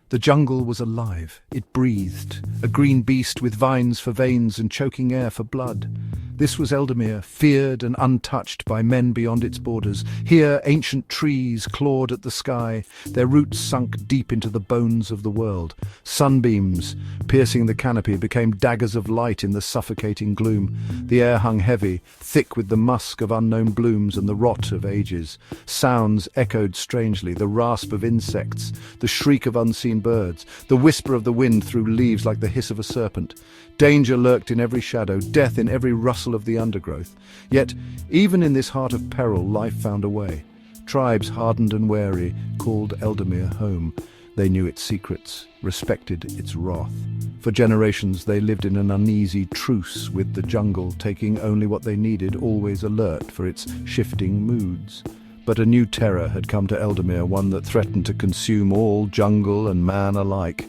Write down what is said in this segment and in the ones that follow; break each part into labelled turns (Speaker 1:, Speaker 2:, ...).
Speaker 1: The jungle was alive. It breathed, a green beast with vines for veins and choking air for blood. This was Eldamir, feared and untouched by men beyond its borders. Here, ancient trees clawed at the sky, their roots sunk deep into the bones of the world. Sunbeams, piercing the canopy, became daggers of light in the suffocating gloom. The air hung heavy, thick with the musk of unknown blooms and the rot of ages. Sounds echoed strangely, the rasp of insects, the shriek of unseen birds, the whisper of the wind through leaves like the hiss of a serpent. Danger lurked in every shadow, death in every rustle of the undergrowth. Yet, even in this heart of peril, life found a way. Tribes hardened and wary called Eldamir home. They knew its secrets, respected its wrath. For generations they lived in an uneasy truce with the jungle, taking only what they needed, always alert for its shifting moods. But a new terror had come to Eldamir, one that threatened to consume all jungle and man alike.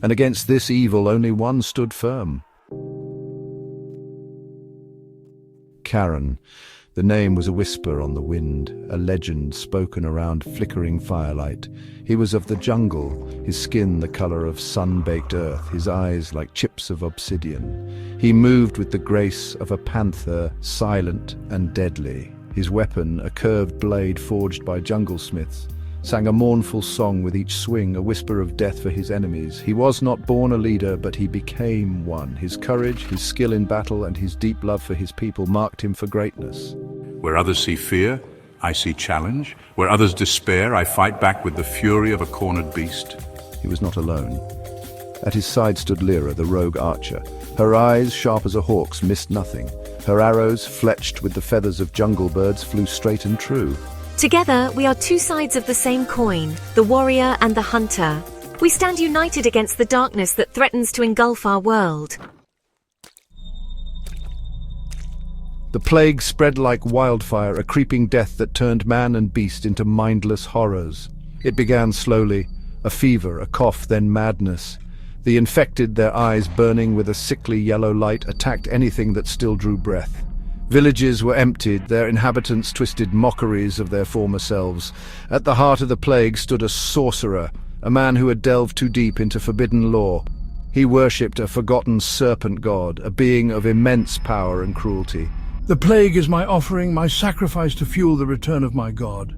Speaker 1: And against this evil only one stood firm. Karon. The name was a whisper on the wind, a legend spoken around flickering firelight. He was of the jungle, his skin the color of sun-baked earth, his eyes like chips of obsidian. He moved with the grace of a panther, silent and deadly. His weapon, a curved blade forged by jungle smiths, sang a mournful song with each swing, a whisper of death for his enemies. He was not born a leader, but he became one. His courage, his skill in battle, and his deep love for his people marked him for greatness.
Speaker 2: Where others see fear, I see challenge. Where others despair, I fight back with the fury of a cornered beast.
Speaker 1: He was not alone. At his side stood Lyra, the rogue archer. Her eyes, sharp as a hawk's, missed nothing. Her arrows, fletched with the feathers of jungle birds, flew straight and true.
Speaker 3: Together, we are two sides of the same coin, the warrior and the hunter. We stand united against the darkness that threatens to engulf our world.
Speaker 1: The plague spread like wildfire, a creeping death that turned man and beast into mindless horrors. It began slowly, a fever, a cough, then madness. The infected, their eyes burning with a sickly yellow light, attacked anything that still drew breath. Villages were emptied, their inhabitants twisted mockeries of their former selves. At the heart of the plague stood a sorcerer, a man who had delved too deep into forbidden lore. He worshipped a forgotten serpent god, a being of immense power and cruelty.
Speaker 4: The plague is my offering, my sacrifice to fuel the return of my god.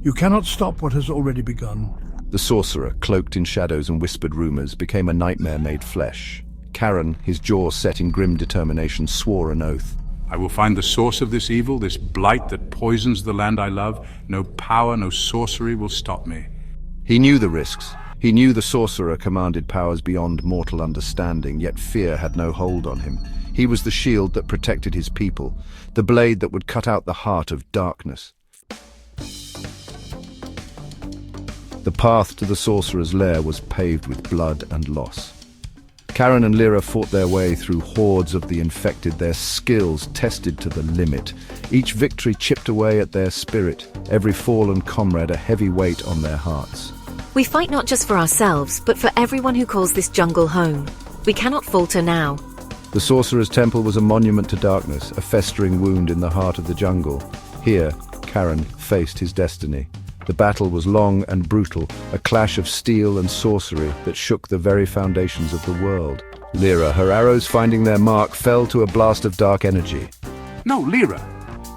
Speaker 4: You cannot stop what has already begun.
Speaker 1: The sorcerer, cloaked in shadows and whispered rumors, became a nightmare made flesh. Karon, his jaw set in grim determination, swore an oath.
Speaker 2: I will find the source of this evil, this blight that poisons the land I love. No power, no sorcery will stop me.
Speaker 1: He knew the risks. He knew the sorcerer commanded powers beyond mortal understanding, yet fear had no hold on him. He was the shield that protected his people, the blade that would cut out the heart of darkness. The path to the sorcerer's lair was paved with blood and loss. Karon and Lyra fought their way through hordes of the infected, their skills tested to the limit. Each victory chipped away at their spirit, every fallen comrade a heavy weight on their hearts.
Speaker 3: We fight not just for ourselves, but for everyone who calls this jungle home. We cannot falter now.
Speaker 1: The sorcerer's temple was a monument to darkness, a festering wound in the heart of the jungle. Here, Karon faced his destiny. The battle was long and brutal, a clash of steel and sorcery that shook the very foundations of the world. Lyra, her arrows finding their mark, fell to a blast of dark energy.
Speaker 2: No, Lyra!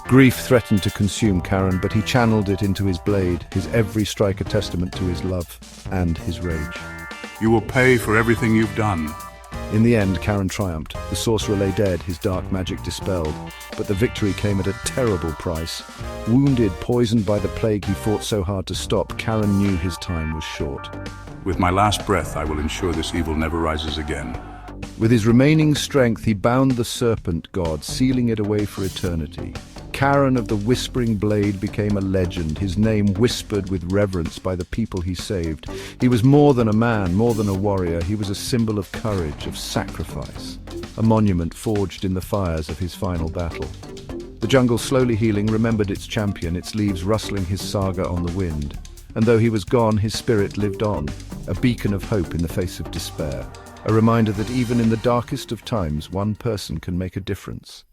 Speaker 1: Grief threatened to consume Karon, but he channeled it into his blade, his every strike a testament to his love and his rage.
Speaker 2: You will pay for everything you've done.
Speaker 1: In the end, Karon triumphed. The sorcerer lay dead, his dark magic dispelled. But the victory came at a terrible price. Wounded, poisoned by the plague he fought so hard to stop, Karon knew his time was short.
Speaker 2: With my last breath, I will ensure this evil never rises again.
Speaker 1: With his remaining strength, he bound the serpent god, sealing it away for eternity. Karon of the Whispering Blade became a legend, his name whispered with reverence by the people he saved. He was more than a man, more than a warrior. He was a symbol of courage, of sacrifice, a monument forged in the fires of his final battle. The jungle, slowly healing, remembered its champion, its leaves rustling his saga on the wind. And though he was gone, his spirit lived on, a beacon of hope in the face of despair, a reminder that even in the darkest of times, one person can make a difference.